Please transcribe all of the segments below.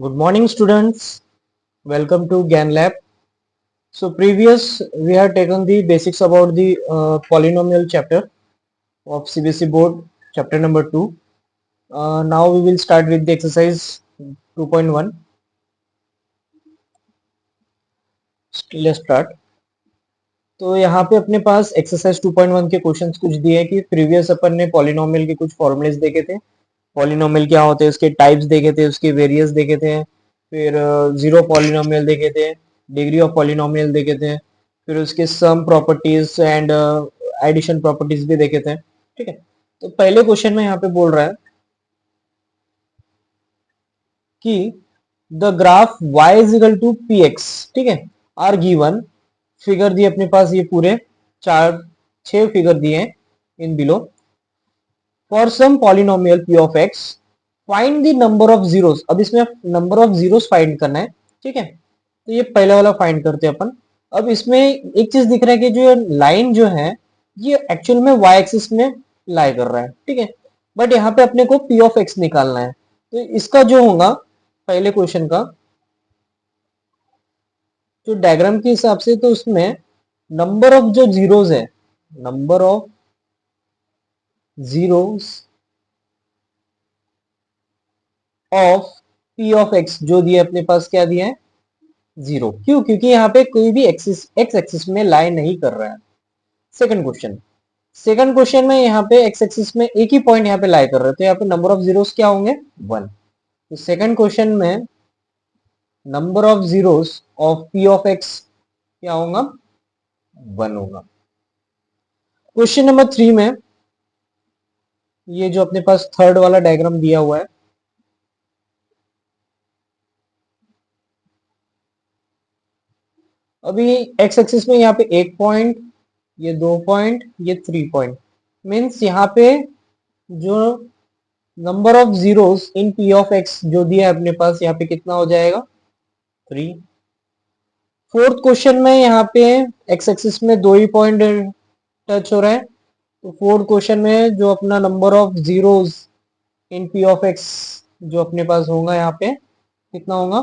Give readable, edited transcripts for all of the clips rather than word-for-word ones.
Good morning, students. Welcome to GAN Lab. So, previous we have taken the basics about the polynomial chapter of CBSE board, chapter number 2. Now we will start with the exercise 2.1. Let's start. तो यहाँ पे अपने पास exercise 2.1 के questions कुछ दिए हैं कि previous अपन ने पॉलिनोमियल के कुछ फॉर्मूलेस देखे थे, पॉलिनोमियल क्या होते हैं उसके टाइप्स देखे थे, उसके वेरियस देखे थे, फिर जीरो पॉलिनोमियल देखे थे, डिग्री ऑफ पॉलिनोमियल देखे थे, फिर उसके some properties and addition properties भी देखे थे। ठीक है, तो पहले क्वेश्चन में यहाँ पे बोल रहा है कि the graph y is equal to p x, ठीक है, आर गिवन, फिगर दिए अपने पास, ये पूरे 6 फिगर दिए हैं in below. For some polynomial p of x find the number of zeros. अब इसमें नंबर ऑफ जीरोस फाइंड करना है, ठीक है, तो ये पहले वाला फाइंड करते हैं अपन। अब इसमें एक चीज दिख रहा है कि जो लाइन जो है ये एक्चुअल में y एक्सिस में लाई कर रहा है, ठीक है, बट यहाँ पे अपने को p ऑफ x निकालना है। तो इसका जो होगा पहले क्वेश्चन का जो डायग्राम के हिसाब से, तो उसमें नंबर ऑफ जो जीरोस है, number of zeros of p of x जो दिया अपने पास, क्या दिया है, 0। क्यों? क्योंकि यहाँ पे कोई भी एक्सिस x एक्सिस में लाई नहीं कर रहा है। सेकंड क्वेश्चन में यहाँ पे x एक्सिस में एक ही पॉइंट यहाँ पे लाई कर रहे हैं, तो यहाँ पे नंबर ऑफ जीरोस क्या होंगे, 1। तो सेकंड क्वेश्चन में number of zeros of p of x क्या होगा, 1 होगा। क्वेश्चन नंबर 3 में ये जो अपने पास थर्ड वाला डायग्राम दिया हुआ है, अभी x एक्सिस में यहाँ पे 1 पॉइंट, ये 2 पॉइंट, ये 3 पॉइंट, मीन्स यहाँ पे जो number of zeros in p of x जो दिया है अपने पास, यहाँ पे कितना हो जाएगा, 3। फोर्थ क्वेश्चन में यहाँ पे x एक्सिस में 2 ही पॉइंट टच हो रहा है, तो फोर्थ क्वेश्चन में जो अपना number of zeros in p of x जो अपने पास होगा यहाँ पे कितना होगा,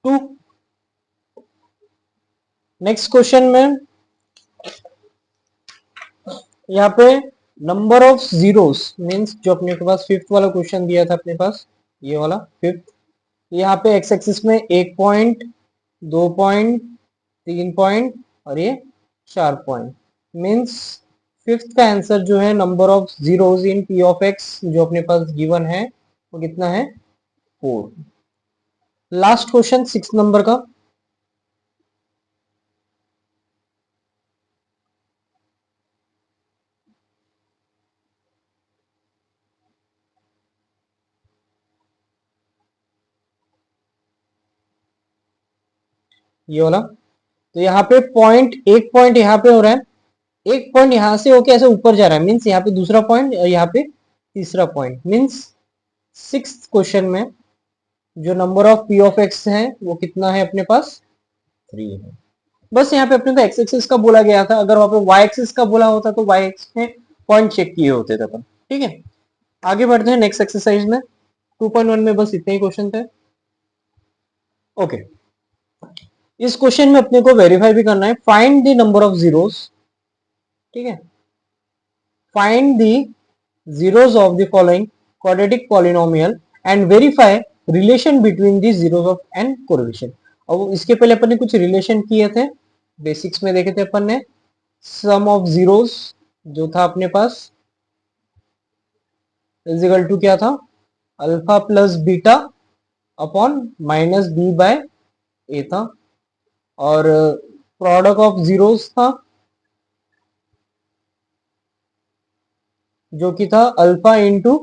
2। नेक्स्ट क्वेश्चन में यहाँ पे नंबर ऑफ जीरोस मीन्स जो अपने के पास फिफ्थ वाला क्वेश्चन दिया था अपने पास, ये वाला फिफ्थ, यहाँ पे x एक्सिस में 1 पॉइंट, 2 पॉइंट, 3 पॉइंट और ये 4 पॉइंट, मीन्स फिफ्थ का आंसर जो है number of zeros in p of x जो अपने पास गिवन है वो कितना है, 4। लास्ट क्वेश्चन 6 नंबर का, ये वाला। तो यहाँ पे पॉइंट, एक पॉइंट यहाँ पे हो रहा है, एक पॉइंट यहाँ से होके ऐसे ऊपर जा रहा है, मीन्स यहाँ पे दूसरा पॉइंट और यहाँ पे तीसरा पॉइंट, मीन्स सिक्स्थ क्वेश्चन में जो number of p of x है वो कितना है अपने पास, 3 है। बस यहाँ पे अपने को x एक्सिस का बोला गया था, अगर वहां पे y एक्सिस का बोला होता तो y एक्सिस में पॉइंट चेक किए होते थे अपन। ठीक है, आगे बढ़ते हैं नेक्स्ट एक्सरसाइज में। 2.1 में बस इतने ही क्वेश्चन थे। ओके, इस क्वेश्चन में अपने को वेरीफाई भी करना है, find the number of zeros, ठीक है, find the zeros of the following quadratic polynomial and verify relation between the zeros of an correlation. अब इसके पहले अपन ने कुछ रिलेशन किए थे, बेसिक्स में देखे थे अपन ने, सम ऑफ जीरोस जो था अपने पास इज इक्वल टू क्या था, alpha plus beta upon minus b by a था, और प्रोडक्ट ऑफ जीरोस था जो कि था alpha into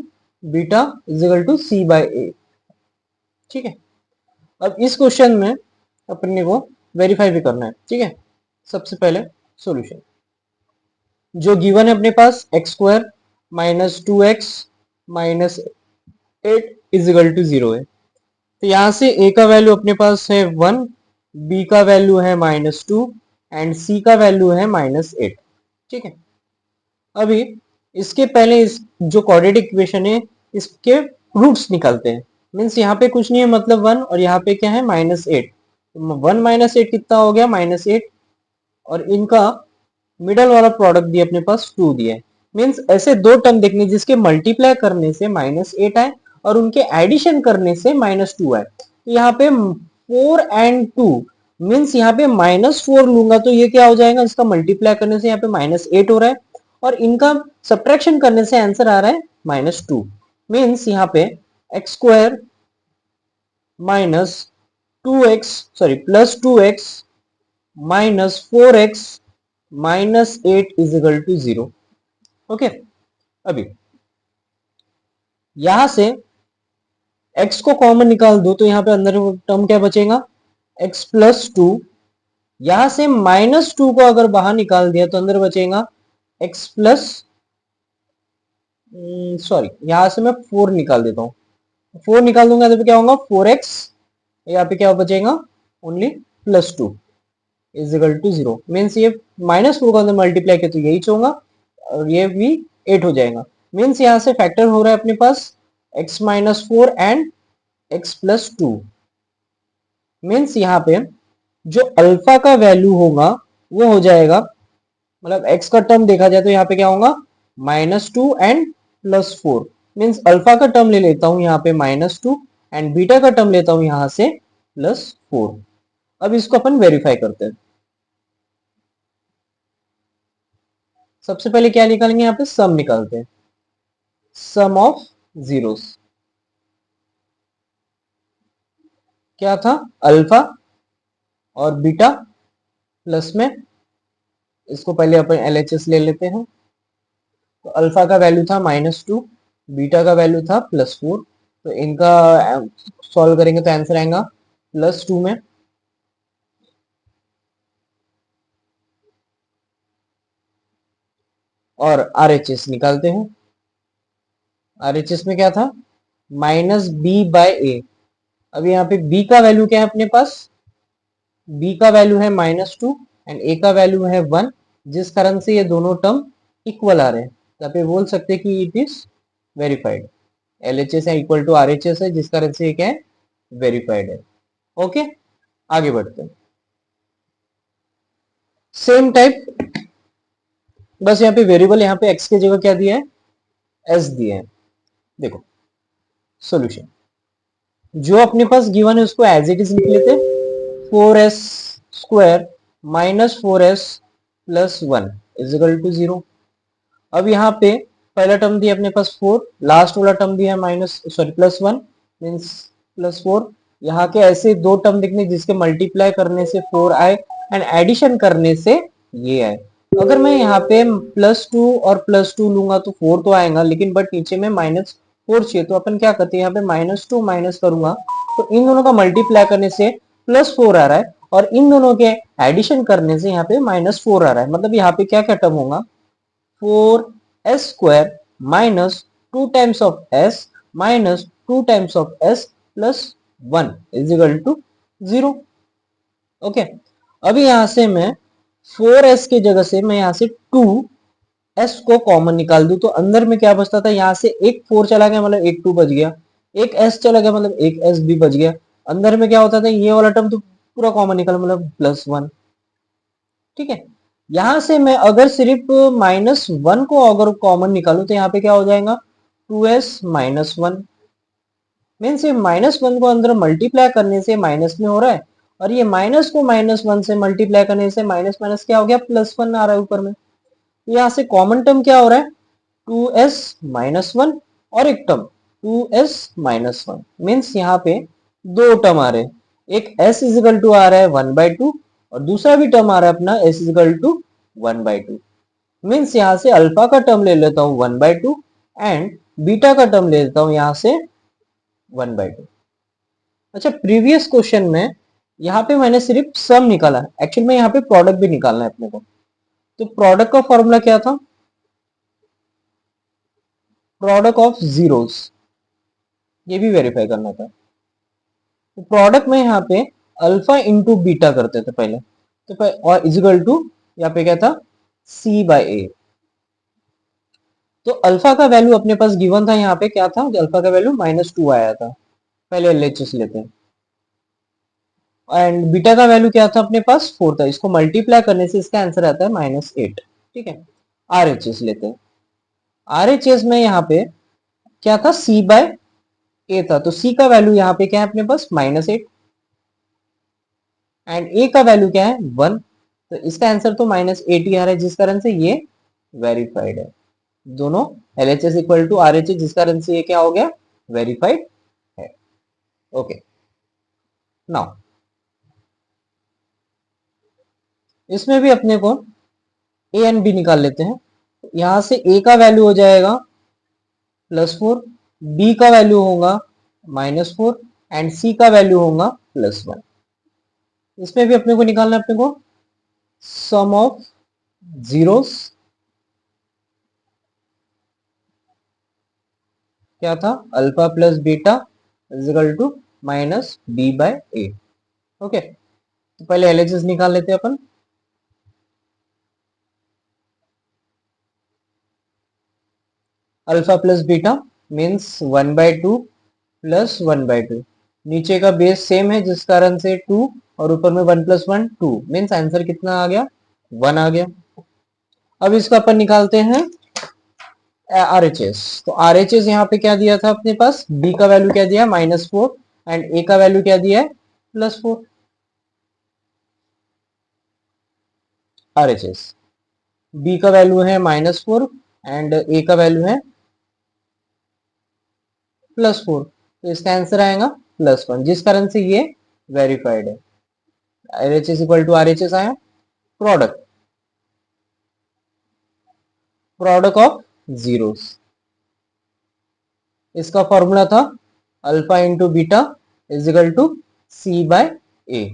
beta is equal to c by a. ठीक है, अब इस क्वेश्चन में अपने को वेरीफाई भी करना है। ठीक है, सबसे पहले सॉल्यूशन जो गिवन है अपने पास, x square minus 2x minus 8 is equal to 0 है, तो यहां से a का वैल्यू अपने पास है 1, b का वैल्यू है -2 एंड c का वैल्यू है -8। ठीक है, अभी इसके पहले इस जो क्वाड्रेटिक इक्वेशन है इसके रूट्स निकालते हैं। मीन्स यहाँ पे कुछ नहीं है मतलब 1, और यहाँ पे क्या है -8। 1 -8 कितना हो गया -8, और इनका मिडल वाला प्रोडक्ट दिया अपने पास 2 दिया है। मीन्स ऐसे दो टर्म देखने जिसके मल्टीप्लाई करने से -8 आए और उनके एडिशन करने से -2 आए। तो यहाँ पे 4 एंड 2 मीन्स यहाँ पे -4 लूंगा तो ये क्या हो जाएगा, इसका मल्टीप्लाई करने से यहाँ पे -8 हो रहा है, और इनका सब्ट्रैक्शन करने से आंसर आ रहा है -2। मीन्स यहाँ पे x² +2x -4x -8 is equal to 0। Okay, अभी यहां से x को कॉमन निकाल दो तो यहाँ पे अंदर टर्म क्या बचेगा, x +2। यहां से -2 को अगर बाहर निकाल दिया तो अंदर बचेगा x प्लस, सॉरी यहां से मैं 4 निकाल देता हूँ, 4 निकाल दूंगा तो क्या होगा 4x, यहाँ पे क्या बचेगा only +2 is equal to 0। Means ये -4 को अंदर मल्टीप्लाई किया तो यही होगा, और ये भी 8 हो जाएगा। मीन्स यहाँ से फैक्टर हो रहा है अपने पास x -4 एंड x +2। मीन्स यहाँ पे जो अल्फा का वैल्यू होगा वो हो जाएगा, मतलब x का टर्म देखा जाए तो यहाँ पे क्या होगा -2 एंड +4। मीन्स अल्फा का टर्म ले लेता हूँ यहाँ पे -2 एंड बीटा का टर्म लेता हूँ यहाँ से +4। अब इसको अपन वेरीफाई करते हैं। सबसे पहले क्या निकालेंगे, यहाँ पे सम निकालते हैं, सम ऑफ जीरोस। क्या था अल्फा और बीटा प्लस में, इसको पहले अपन LHS ले लेते हैं। तो अल्फा का वैल्यू था -2, बीटा का वैल्यू था +4, तो इनका सॉल्व करेंगे तो आंसर आएगा +2 में। और RHS निकालते हैं। RHS में क्या था -b/a। अब यहाँ पे b का वैल्यू क्या है अपने पास, b का वैल्यू है -2 एंड a का वैल्यू है 1, जिस कारण से ये दोनों टर्म इक्वल आ रहे हैं। यहाँ पे बोल सकते हैं कि इट इज वेरीफाइड। LHS है इक्वल टू RHS है, जिस कारण से ये क्या है वेरीफाइड है। ओके, आगे बढ़ते हैं। सेम टाइप, बस यहाँ पे वेरिएबल, यहाँ पे x की जगह क्या दिया है s दिया है। देखो सॉल्यूशन जो अपने पास गिवन है उसको एज इट इज लिख लेते, 4s² -4s + 1 is equal to 0। अब यहाँ पे पहला टर्म दिया अपने पास 4, लास्ट वाला टर्म दिया +1 मीन्स +4। यहाँ के ऐसे दो टर्म दिखने जिसके मल्टीप्लाई करने से 4 आए एंड एडिशन करने से ये आए। अगर मैं यहाँ पे +2 और +2 लूंगा तो 4 तो आएगा, लेकिन बट नीचे में -4 चाहिए, तो अपन क्या करते हैं यहाँ पे -2 माइनस करूंगा तो इन दोनों का मल्टीप्लाई करने से +4 आ रहा है, और इन दोनों के एडिशन करने से यहाँ पे -4 आ रहा है। मतलब यहाँ पे क्या क्या टर्म होगा, 4s² -2 times of s -2 times of s + 1 is equal to 0। Okay, अभी यहां से मैं 4s की जगह से मैं यहां से 2s को कॉमन निकाल दूं तो अंदर में क्या बचता था, यहां से एक 4 चला गया मतलब एक 2 बच गया, एक s चला गया मतलब एक s भी बच गया। अंदर में क्या होता था, ये वाला टर्म तो पूरा कॉमन निकला मतलब +1। ठीक है, यहां से मैं अगर सिर्फ -1 को अगर कॉमन निकालू तो यहाँ पे क्या हो जाएगा 2s -1। मीन्स ये -1 को अंदर मल्टीप्लाई करने से माइनस में हो रहा है, और ये माइनस को -1 से मल्टीप्लाई करने से माइनस माइनस क्या हो गया +1 आ रहा है ऊपर में। तो यहाँ से कॉमन टर्म क्या हो रहा है 2s -1 और एक टर्म 2s -1। मीन्स यहाँ पे दो टर्म आ रहे हैं, एक s इज इक्वल टू आ रहा है 1/2 और दूसरा भी टर्म आ रहा है अपना s is equal to 1/2। Means यहाँ से अल्फा का टर्म ले लेता हूँ 1/2 एंड बीटा का टर्म ले लेता हूँ यहाँ से 1/2। अच्छा, प्रीवियस क्वेश्चन में यहाँ पे मैंने सिर्फ सम निकाला, एक्चुअल में यहाँ पे प्रोडक्ट भी निकालना है अपने को। तो प्रोडक्ट का फॉर्मूला क्या था, प्रोडक्ट ऑफ जीरोस, ये भी वेरीफाई करना था। तो प्रोडक्ट में यहाँ पे अल्फा इंटू बीटा करते थे पहले, तो और इजिकल टू यहाँ पे क्या था c/a। तो अल्फा का वैल्यू अपने पास गिवन था, यहाँ पे क्या था अल्फा का वैल्यू -2 आया था। पहले एलएचएस लेते हैं, एंड बीटा का वैल्यू क्या था अपने पास 4 था, इसको मल्टीप्लाई करने से इसका आंसर आता है -8। ठीक है, आरएचएस लेते हैं। आरएचएस में यहाँ पे क्या था, सी बाय ए था, तो सी का वैल्यू यहाँ पे क्या है अपने पास -8, एंड ए का वैल्यू क्या है 1, तो इसका आंसर तो -8 ही आ रहा है, जिस कारण से ये वेरीफाइड है। दोनों LHS इक्वल टू RHS, जिस कारण से ये क्या हो गया, वेरीफाइड है। ओके, नाउ इसमें भी अपने को ए एंड बी निकाल लेते हैं। यहां से ए का वैल्यू हो जाएगा +4, बी का वैल्यू होगा -4, एंड सी का वैल्यू होगा +1। इसमें भी अपने को निकालना है, अपने को सम ऑफ जीरोस क्या था, alpha plus beta is equal to -b/a। Okay, तो पहले एलएचएस निकाल लेते हैं अपन। Alpha plus beta means 1/2 plus 1/2, नीचे का बेस सेम है जिस कारण से 2, और ऊपर में 1 + 1 2, मीन्स आंसर कितना आ गया, 1 आ गया। अब इसका अपन निकालते हैं आरएचएस। तो आरएचएस यहाँ पे क्या दिया था अपने पास, बी का वैल्यू क्या दिया -4, एंड ए का वैल्यू क्या दिया है +4। आरएचएस बी का वैल्यू है -4 एंड ए का वैल्यू है +4, तो इसका आंसर आएगा +1, जिस कारण से ये वेरीफाइड है। LHS इक्वल टू RHS आया। प्रोडक्ट प्रोडक्ट ऑफ जीरोस, इसका फॉर्मूला था alpha into beta is equal to C/A।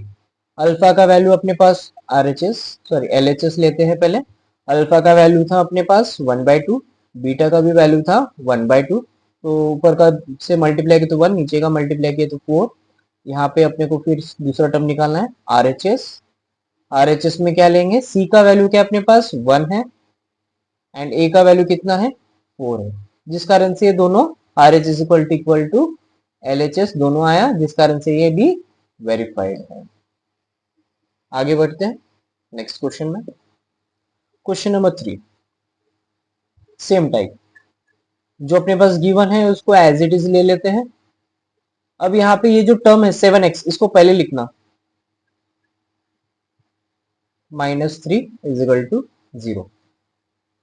Alpha का वैल्यू अपने पास LHS लेते हैं पहले। अल्फा का वैल्यू था अपने पास 1/2, बीटा का भी वैल्यू था 1/2, तो ऊपर का से मल्टीप्लाई किया तो 1, नीचे का मल्टीप्लाई किया तो 4। यहाँ पे अपने को फिर दूसरा टर्म निकालना है RHS। RHS में क्या लेंगे, C का वैल्यू क्या अपने पास 1 है, एंड A का वैल्यू कितना है 4 है, जिस कारण से ये दोनों RHS इक्वल टू LHS दोनों आया, जिस कारण से ये भी वेरीफाइड है। आगे बढ़ते हैं नेक्स्ट क्वेश्चन में। क्वेश्चन नंबर 3, सेम टाइप, जो अपने पास गिवन है उसको एज इट इज ले लेते हैं। अब यहाँ पे ये जो टर्म है 7x, इसको पहले लिखना -3 इजिकल टू 0।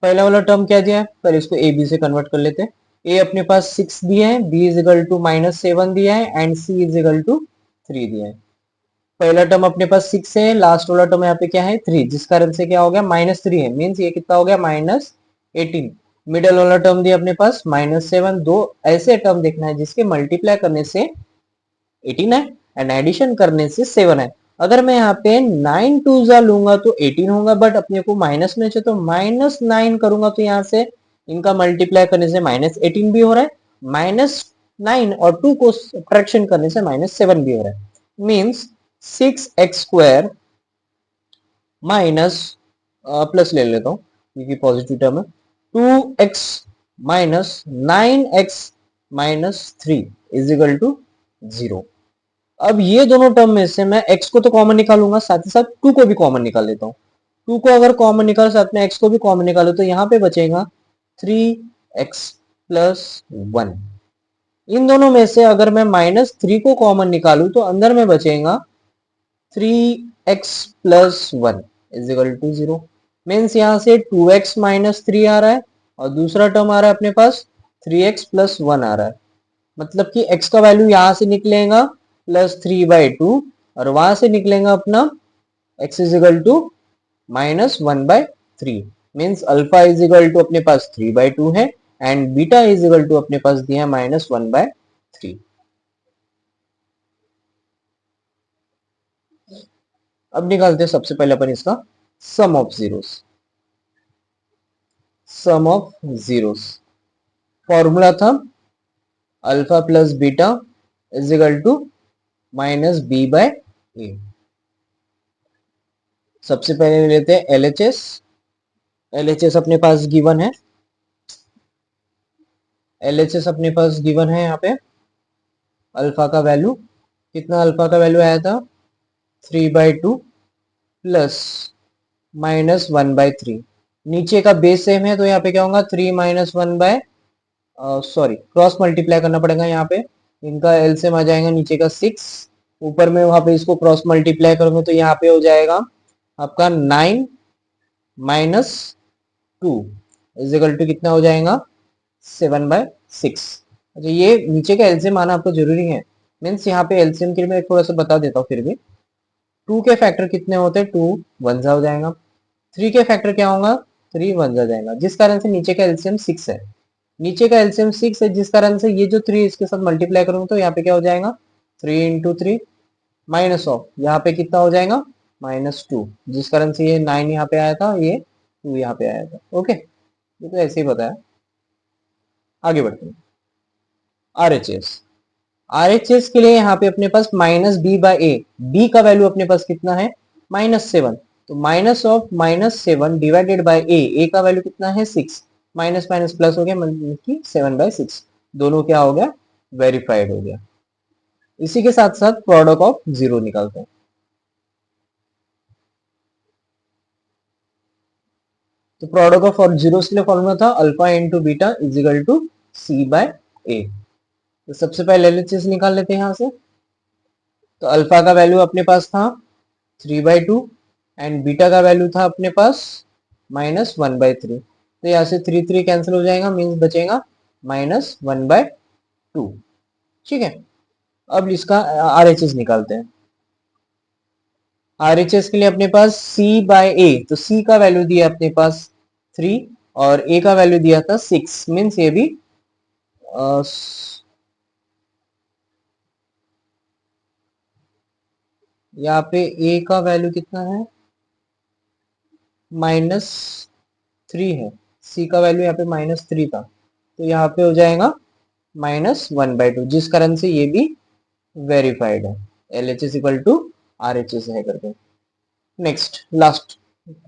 पहला वाला टर्म क्या दिया है, पहले इसको ए बी से कन्वर्ट कर लेते हैं। ए अपने पास 6 दिया है, बी इजिकल टू -7 दिया है, एंड सी इजिकल टू 3 दिया है। पहला टर्म अपने पास 6 है, लास्ट वाला टर्म यहाँ पे क्या है 3, जिस कारण से क्या हो गया -3 है, मीन्स ये कितना हो गया -18। मिडल वाला टर्म दिया अपने पास -7। दो ऐसे टर्म देखना है जिसके मल्टीप्लाई करने से 18 है एंड एडिशन करने से 7 है। अगर मैं यहाँ पे 9 2 लूंगा तो 18 होगा, बट अपने को माइनस में से तो -9 करूंगा तो यहाँ से इनका मल्टीप्लाई करने से -18 भी हो रहा है, -9 और 2 को सब्ट्रैक्शन करने से -7 भी हो रहा है। मीन्स 6x² माइनस प्लस ले लेता हूँ क्योंकि पॉजिटिव टर्म है, 2x minus 9x-3 is equal to 0। अब ये दोनों टर्म में से मैं x को तो कॉमन निकालूंगा, साथ ही साथ 2 को भी कॉमन निकाल लेता हूँ। 2 को अगर कॉमन निकाल, साथ में x को भी कॉमन निकालो, तो यहाँ पे बचेगा 3x + 1। इन दोनों में से अगर मैं -3 को कॉमन निकालू तो अंदर में बचेगा 3x + 1 इजिकल टू 0। मीन्स यहाँ से 2x - 3 आ रहा है, और दूसरा टर्म आ रहा है अपने पास 3x + 1 आ रहा है। मतलब कि x का वैल्यू यहाँ से निकलेगा +3/2, और वहां से निकलेगा अपना x इजिकल टू -1/3। मीन्स अल्फा इजिकल टू अपने पास 3/2 है, एंड बीटा इजिकल टू अपने पास दिया -1/3। अब निकालते हैं सबसे पहले अपन इसका sum of zeros. Sum of zeros formula था alpha plus beta is equal to -b/a। सबसे पहले लेते हैं LHS। LHS अपने पास गिवन है, LHS अपने पास गिवन है यहाँ पे अल्फा का वैल्यू कितना, अल्फा का वैल्यू आया था 3/2 प्लस -1/3। नीचे का बेस सेम है तो यहाँ पे क्या होगा 3 - 1 बाय सॉरी क्रॉस मल्टीप्लाई करना पड़ेगा यहाँ पे, इनका एलसीएम आ जाएगा नीचे का 6, ऊपर में वहां पे इसको क्रॉस मल्टीप्लाई करोगे तो यहाँ पे हो जाएगा आपका 9 - 2 इज इक्वल टू कितना हो जाएगा 7/6। अच्छा ये नीचे का एलसीएम आना आपको जरूरी है, मीन्स यहाँ पे एलसीएम के लिए मैं थोड़ा सा बता देता हूँ फिर भी। 2 के फैक्टर कितने होते हैं, 2 1 हो जाएगा। 3 के फैक्टर क्या होगा, 3 1 जाएगा, जिस कारण से नीचे का एलसीएम 6 है। नीचे का एलसीएम 6 है जिस कारण से ये जो 3 इसके साथ मल्टीप्लाई करूंगा तो यहाँ पे क्या हो जाएगा 3 × 3 माइनस ऑफ यहाँ पे कितना हो जाएगा -2, जिस कारण से ये 9 यहाँ पे आया था, ये 2 यहाँ पे आया था। ओके, ये तो ऐसे ही बताया। आगे बढ़ते हैं। आरएचएस, आरएचएस के लिए यहाँ पे अपने पास -b/a, b का वैल्यू अपने पास कितना है -7, तो minus of -7 divided by a का वैल्यू कितना है 6, माइनस माइनस प्लस हो गया मतलब कि 7/6, दोनों क्या हो गया वेरीफाइड हो गया। इसी के साथ साथ प्रोडक्ट ऑफ जीरो निकालते हैं। तो प्रोडक्ट ऑफ और जीरो के लिए फॉर्मूला था alpha into beta is equal to c/a। तो सबसे पहले एलएचएस निकाल लेते हैं यहाँ से। तो अल्फा का वैल्यू अपने पास था 3/2 एंड बीटा का वैल्यू था अपने पास -1/3, तो यहाँ से 3 3 कैंसिल हो जाएगा, मीन्स बचेगा -1/2। ठीक है, अब इसका आरएचएस निकालते हैं। आरएचएस के लिए अपने पास c/a, तो c का वैल्यू दिया अपने पास 3 और a का वैल्यू दिया था 6, मीन्स ये भी यहाँ पे a का वैल्यू कितना है -3 है, c का वैल्यू यहाँ पे -3 था, तो यहाँ पे हो जाएगा -1/2, जिस कारण से ये भी वेरीफाइड है, LHS इक्वल टू RHS है करके। नेक्स्ट लास्ट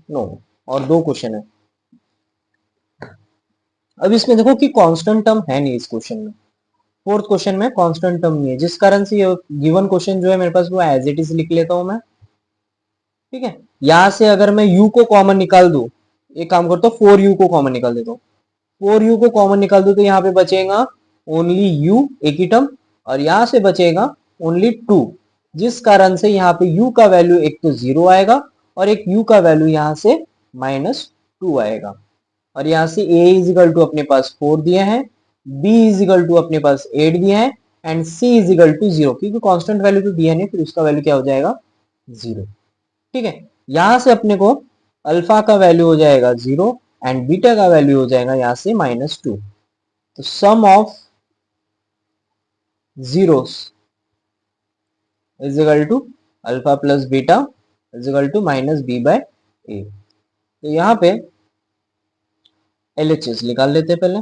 नो और 2 क्वेश्चन है। अब इसमें देखो कि कांस्टेंट टर्म है नहीं इस क्वेश्चन में, फोर्थ क्वेश्चन में कांस्टेंट टर्म नहीं है, जिस कारण से ये गिवन क्वेश्चन जो है मेरे पास वो एज इट इज लिख लेता हूं मैं। ठीक है, यहां से अगर मैं u को कॉमन निकाल दूं, एक काम करता हूँ 4u को कॉमन निकाल देता हूँ। 4u को कॉमन निकाल दूं तो यहाँ पे बचेगा ओनली u एक ही टर्म, और यहां से बचेगा ओनली 2, जिस कारण से यहाँ पे u का वैल्यू एक तो 0 आएगा और एक u का वैल्यू यहाँ से -2 आएगा। और यहाँ से a इज इक्वल टू अपने पास 4 दिया है, b इज इक्वल टू अपने पास 8 दिया है and c is equal to 0, क्योंकि कांस्टेंट वैल्यू तो दिया नहीं, फिर उसका वैल्यू क्या हो जाएगा 0। ठीक है, यहां से अपने को अल्फा का वैल्यू हो जाएगा 0 एंड बीटा का वैल्यू हो जाएगा यहाँ से -2। तो sum of zeros is equal to alpha plus beta is equal to -b/a। तो यहाँ पे LHS निकाल लेते हैं पहले।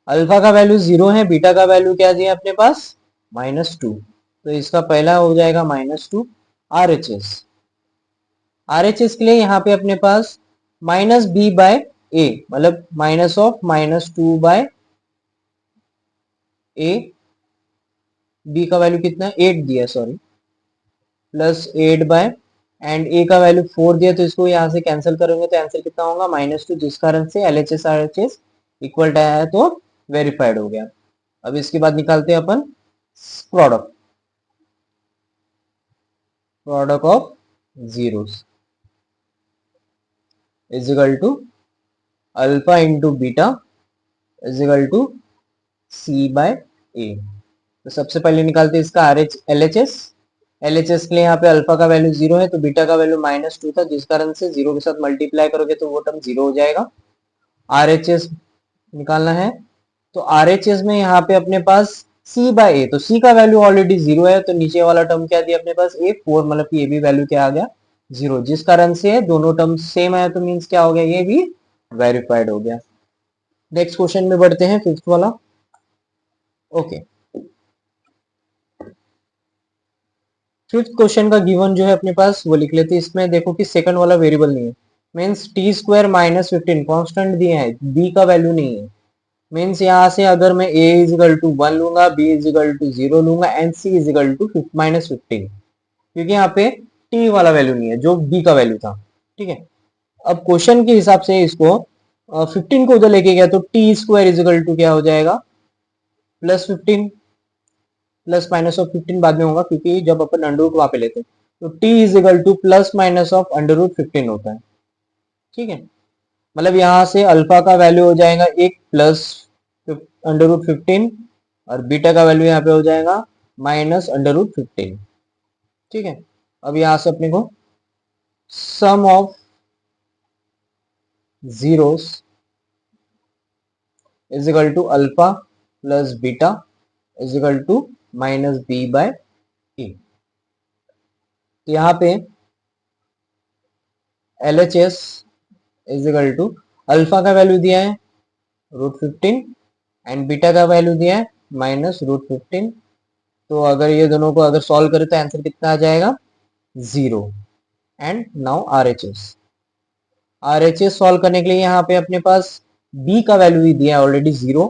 अल्फा का वैल्यू 0 है, बीटा का वैल्यू क्या दिया अपने पास -2, तो इसका पहला हो जाएगा -2। RHS, RHS के लिए यहाँ पे अपने पास -b/a, मतलब माइनस ऑफ -2/a, b का वैल्यू कितना 8 दिया सॉरी, प्लस 8 एंड a का वैल्यू 4 दिया, तो इसको यहाँ से कैंसिल करेंगे तो आंसर कितना होगा -2, जिस कारण से LHS RHS इक्वल आया तो वेरीफाइड हो गया। अब इसके बाद निकालते हैं अपन product, product of zeros is equal to alpha into beta is equal to c/a। तो सबसे पहले निकालते हैं इसका LHS। LHS के लिए यहाँ पे अल्फा का वैल्यू 0 है तो बीटा का वैल्यू -2 था, जिस कारण से 0 के साथ मल्टीप्लाई करोगे तो वो टर्म 0 हो जाएगा। RHS निकालना है, तो RHS में यहाँ पे अपने पास c/a, तो c का वैल्यू ऑलरेडी 0 है, तो नीचे वाला टर्म क्या दिया अपने पास a 4, मतलब कि ये भी वैल्यू क्या आ गया 0, जिस कारण से दोनों टर्म सेम आया तो मीन्स क्या हो गया ये भी वेरीफाइड हो गया। नेक्स्ट क्वेश्चन में बढ़ते हैं, फिफ्थ वाला। ओके, फिफ्थ क्वेश्चन का गिवन जो है अपने पास वो लिख लेते हैं। इसमें देखो कि सेकंड वाला वेरिएबल नहीं है, मीन्स t² -15 कांस्टेंट दिया है, b का वैल्यू नहीं है, मीन्स यहाँ से अगर मैं a इजिकल टू 1 लूंगा, b इजिकल टू 0 लूंगा एंड c इजिकल टू -15, क्योंकि यहाँ पे t वाला वैल्यू नहीं है जो b का वैल्यू था। ठीक है, अब क्वेश्चन के हिसाब से इसको 15 को उधर लेके गया तो टी स्क्वायर इजिकल टू क्या हो जाएगा, +15, प्लस माइनस ऑफ 15 बाद में होगा क्योंकि जब अपन अंडर रूट वहां पे लेते हैं तो t is equal to plus minus of √15 होता है। ठीक है, मतलब यहाँ से अल्फा का वैल्यू हो जाएगा एक प्लस √15 और बीटा का वैल्यू यहाँ पे हो जाएगा -√15। ठीक है, अब यहाँ से अपने को sum of zeros is equal to alpha plus beta is equal to -b/e। तो यहाँ पे LHS is equal to alpha का वैल्यू दिया है √15 एंड बीटा का वैल्यू दिया है -√15। तो अगर ये दोनों को अगर सॉल्व करें तो आंसर कितना आ जाएगा, 0। एंड नाउ RHS सॉल्व करने के लिए यहाँ पे अपने पास b का वैल्यू भी दिया है ऑलरेडी 0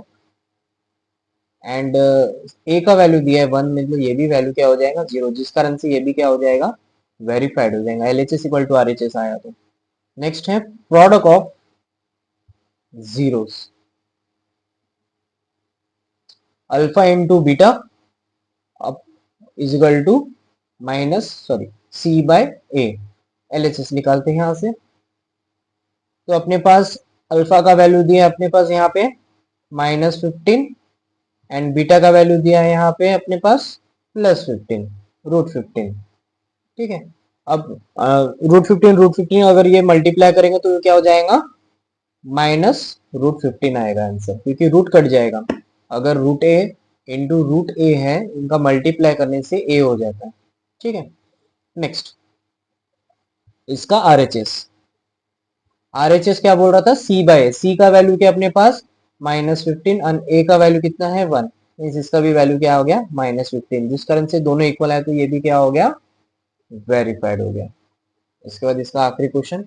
एंड a का वैल्यू दिया है 1, मतलब ये भी वैल्यू क्या हो जाएगा 0, जिस कारण से ये भी क्या हो जाएगा, वेरीफाइड हो जाएगा। LHS इक्वल टू RHS आया। तो नेक्स्ट है product of zeros, alpha into beta is equal to C/A। LHS निकालते हैं यहाँ से। तो अपने पास अल्फा का वैल्यू दिया है अपने पास यहाँ पे -15 एंड बीटा का वैल्यू दिया है यहाँ पे अपने पास +15 √15। ठीक है, अब √15 अगर ये मल्टीप्लाई करेंगे तो क्या हो जाएगा, -√15 आएगा आंसर, क्योंकि रूट कट जाएगा। अगर √a इंटू √a है, इनका मल्टीप्लाई करने से a हो जाता है। ठीक है, नेक्स्ट इसका RHS क्या बोल रहा था, C/A। C का वैल्यू क्या अपने पास -15 और a का वैल्यू कितना है 1, मीन्स इसका भी वैल्यू क्या हो गया -15, जिस कारण से दोनों इक्वल है तो ये भी क्या हो गया, वेरीफाइड हो गया। इसके बाद इसका आखिरी question,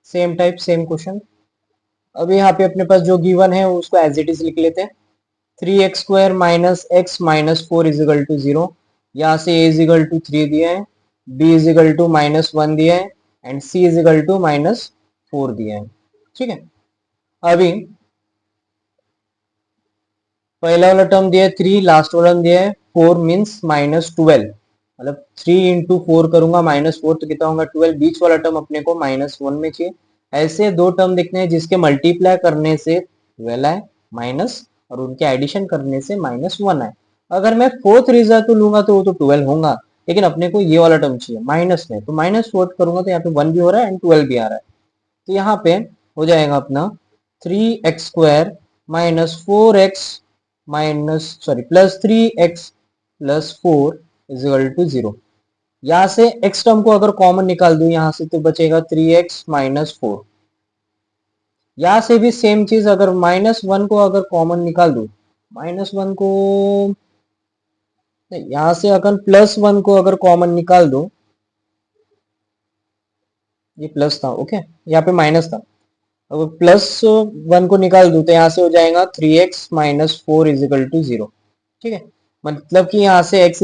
same type same question. अब यहाँ पे अपने पास जो गिवन है उसको एज इट इज लिख लेते हैं। 3x² - x - 4 is equal to 0। यहाँ से a इज इक्वल टू 3 दिया है, b इज इक्वल टू -1 दिया है and c is equal to -4 दिया है। ठीक है, अभी पहला वाला टर्म दिया है 3, लास्ट वाला टर्म दिया है 4, मीन्स -12, मतलब 3 इंटू 4 करूंगा -4 तो कितना होगा 12, बीच वाला टर्म अपने को -1 में चाहिए। ऐसे दो टर्म दिखते हैं जिसके मल्टीप्लाई करने से 12 आए माइनस, और उनके एडिशन करने से -1 आए। अगर मैं फोर्थ रिजल्ट लूंगा तो वो तो 12 होगा, लेकिन अपने को ये वाला टर्म चाहिए माइनस में, तो -4 करूंगा तो यहाँ पे 1 भी हो रहा है एंड 12 भी आ रहा है। तो यहाँ पे हो जाएगा अपना 3x² - 4x plus 3x plus 4 is equal to 0। यहाँ से x टर्म को अगर कॉमन निकाल दूं यहाँ से तो बचेगा 3x - 4। यहाँ से भी सेम चीज, अगर -1 को अगर कॉमन निकाल दूं, -1 को यहाँ से अगर +1 को अगर कॉमन निकाल दो, ये प्लस था ओके, यहाँ पे माइनस था, अगर +1 को निकाल दूं तो यहाँ से हो जाएगा 3x - 4 इज इक्वल टू 0। ठीक है, मतलब कि यहाँ से x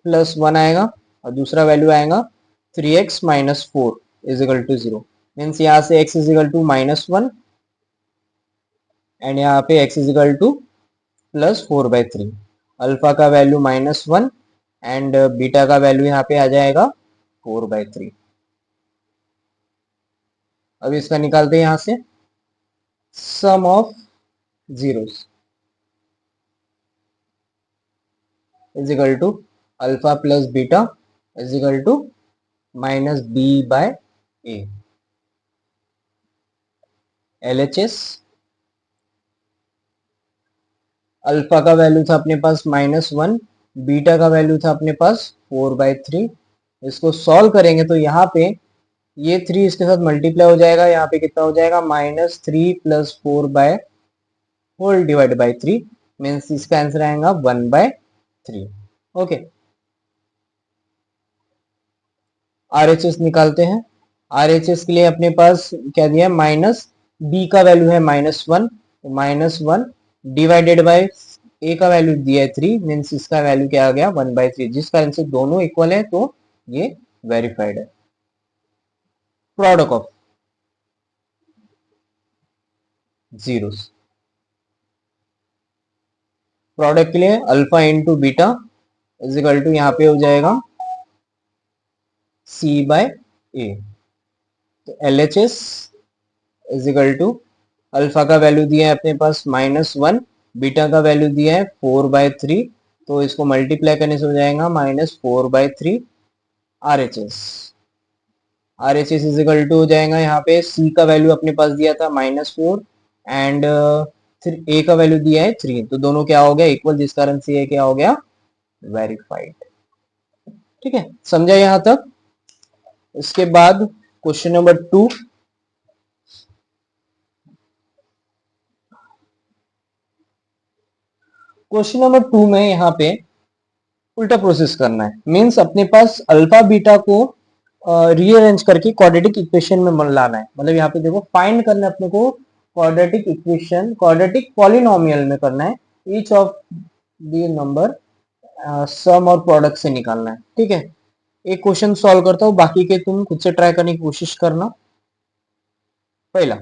प्लस 1 आएगा और दूसरा वैल्यू आएगा 3x - 4 is equal to 0, means यहाँ से x is equal to -1 and यहाँ पे x is equal to +4/3। Alpha का वैल्यू -1 एंड बीटा का वैल्यू यहाँ पे आ जाएगा 4/3। अब इसका निकालते हैं यहाँ से sum of zeros is equal to alpha plus beta is equal to -b/a। LHS alpha का वैल्यू था अपने पास -1, बीटा का वैल्यू था अपने पास 4/3। इसको सॉल्व करेंगे तो यहाँ पे ये 3 इसके साथ मल्टीप्लाई हो जाएगा, यहाँ पे कितना हो जाएगा -3 + 4/3, मीन्स इसका आंसर आएगा 1/3। ओके, RHS निकालते हैं। RHS के लिए अपने पास क्या दिया है, माइनस बी का वैल्यू है -1, -1 डिवाइडेड बाय ए का वैल्यू दिया है 3, मीन्स इसका वैल्यू क्या आ गया 1/3, जिस कारण से दोनों इक्वल है तो ये वेरीफाइड है। प्रोडक्ट ऑफ जीरोस, प्रोडक्ट के लिए alpha into beta is equal to यहाँ पे हो जाएगा C बाय ए। तो LHS is equal to alpha का वैल्यू दिया है अपने पास -1, बीटा का वैल्यू दिया है 4/3, तो इसको मल्टीप्लाई करने से हो जाएगा -4/3 RHS। RHS is equal to हो जाएगा यहाँ पे C का वैल्यू अपने पास दिया था -4 एंड फिर A का वैल्यू दिया है 3, तो दोनों क्या हो गया इक्वल, जिस कारण से ये क्या हो गया वेरीफाइड। ठीक है, समझा यहाँ तक। इसके बाद क्वेश्चन नंबर 2, क्वेश्चन नंबर 2 में यहाँ पे उल्टा प्रोसेस करना है, मीन्स अपने पास अल्फा बीटा को रीअरेंज करके क्वाड्रेटिक इक्वेशन में लाना है। मतलब यहाँ पे देखो फाइंड करना है अपने को क्वाड्रेटिक इक्वेशन, क्वाड्रेटिक पॉलिनोमियल में करना है, ईच ऑफ द नंबर सम और प्रोडक्ट से निकालना है। ठीक है, एक क्वेश्चन सॉल्व करता हूँ, बाकी के तुम खुद से ट्राई करने की कोशिश करना। पहला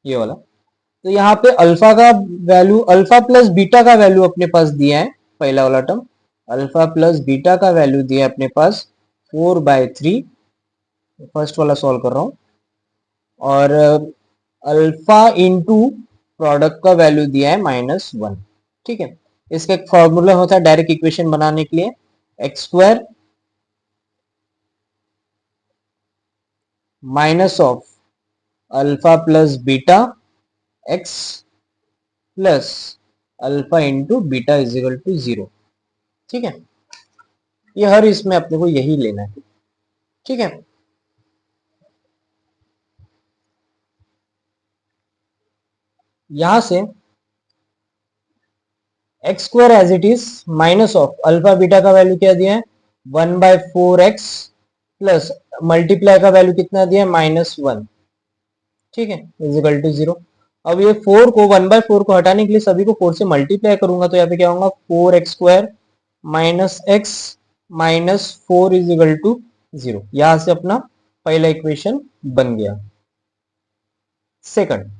ये वाला, तो यहाँ पे अल्फा का वैल्यू, अल्फा प्लस बीटा का वैल्यू अपने पास दिया है, पहला वाला टर्म अल्फा प्लस बीटा का वैल्यू दिया है अपने पास 4/3, फर्स्ट वाला सॉल्व कर रहा हूँ, और अल्फा इंटू प्रोडक्ट का वैल्यू दिया है -1। ठीक है, इसका एक फॉर्मूला होता है डायरेक्ट इक्वेशन बनाने के लिए, x² minus of alpha plus beta x plus alpha into beta is equal to 0। ठीक है, ये हर इसमें अपने को यही लेना है। ठीक है, यहां से x² as it is minus of alpha beta का वैल्यू क्या दिया है 1/4x प्लस मल्टीप्लाई का वैल्यू कितना दिया है -1। ठीक है, इज इक्वल टू 0। अब ये 4 को 1/4 को हटाने के लिए सभी को 4 से मल्टीप्लाई करूंगा, तो यहाँ पे क्या होगा 4x² minus x minus 4 is equal to 0। यहां से अपना पहला इक्वेशन बन गया। सेकंड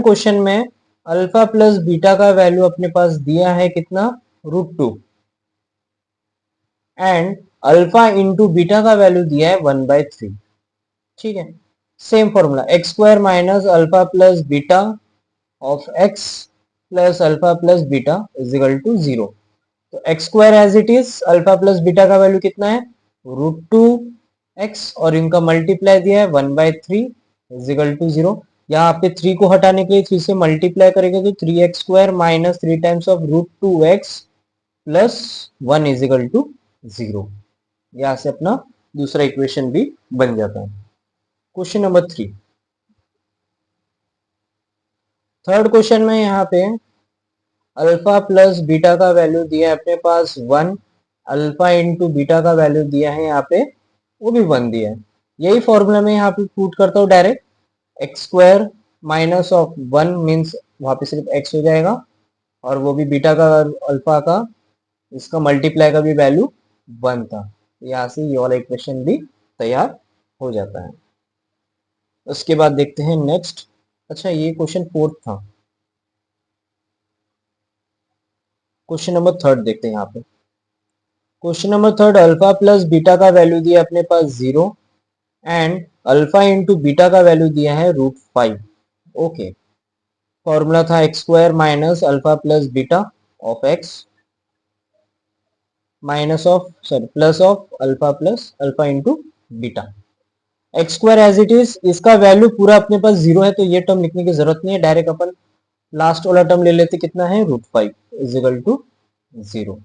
क्वेश्चन में अल्फा प्लस बीटा का वैल्यू अपने पास दिया है कितना √2 एंड अल्फा इंटू बीटा का वैल्यू दिया है 1/3। ठीक है, same formula x² minus alpha plus beta of x plus alpha plus beta is equal to 0। तो x² as it is alpha plus beta का वैल्यू कितना है √2x और इनका मल्टीप्लाई दिया है 1/3 इज इक्वल टू 0। यहाँ पे 3 को हटाने के लिए 3 से मल्टीप्लाई करेंगे तो 3x² minus 3 times of √2x plus 1 is equal to 0। यहाँ से अपना दूसरा इक्वेशन भी बन जाता है। क्वेश्चन नंबर 3, थर्ड क्वेश्चन में यहाँ पे अल्फा प्लस बीटा का वैल्यू दिया है अपने पास 1, अल्फा इंटू बीटा का वैल्यू दिया है यहाँ पे वो भी 1 दिया है। यही फॉर्मूला में यहाँ पे पुट करता हूँ direct, x² minus of 1 means वहां पे सिर्फ x हो जाएगा और वो भी बीटा का अल्फा का इसका मल्टीप्लाई का भी वैल्यू 1 था। यहाँ से ये वाला इक्वेशन भी तैयार हो जाता है। उसके बाद देखते हैं नेक्स्ट। अच्छा, ये क्वेश्चन 4 था। क्वेश्चन नंबर 3 देखते हैं यहाँ पे। Question number 3, alpha plus beta का वैल्यू दिया अपने पास 0 एंड अल्फा इंटू बीटा का वैल्यू दिया है √5। ओके, फॉर्मूला था x² minus alpha plus beta of x minus of sorry plus of alpha plus alpha into beta. x² as it is, इसका value पूरा अपने पास 0 है तो ये टर्म लिखने की जरूरत नहीं है, डायरेक्ट अपन लास्ट वाला टर्म ले लेते, कितना है √5 इज इक्वल टू 0।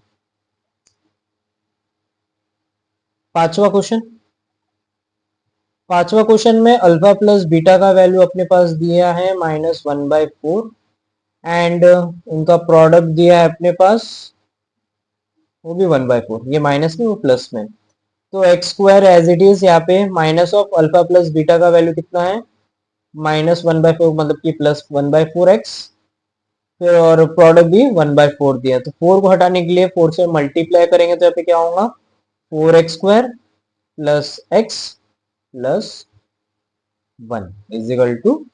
पांचवा क्वेश्चन में अल्फा प्लस बीटा का वैल्यू अपने पास दिया है -1/4 एंड उनका प्रोडक्ट दिया है अपने पास वो भी 1/4, ये माइनस में वो प्लस में, तो x square as it is यहाँ पे minus of alpha plus beta का वैल्यू कितना है, -1/4 मतलब कि +1/4x, फिर और प्रोडक्ट भी 1/4 दिया, तो 4 को हटाने के लिए 4 से मल्टीप्लाई करेंगे तो यहाँ पे क्या होगा, 4x² plus x plus 1 is equal to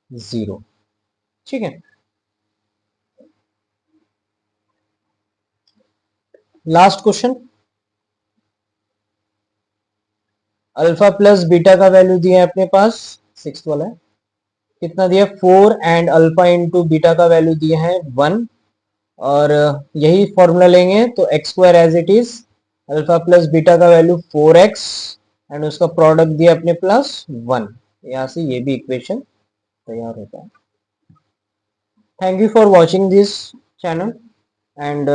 0। ठीक है, last question, alpha plus beta का वैल्यू दिया है अपने पास, 6th वाला है, कितना दिया 4 एंड अल्फा इंटू बीटा का वैल्यू दिया है 1, और यही फॉर्मूला लेंगे तो x square as it is, alpha plus beta का वैल्यू 4x एंड उसका प्रोडक्ट दिया अपने +1, यहाँ से ये भी इक्वेशन तैयार होता है। Thank you for watching this channel and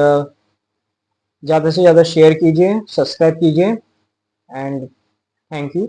ज़्यादा से ज़्यादा शेयर कीजिए, सब्सक्राइब कीजिए एंड थैंक यू।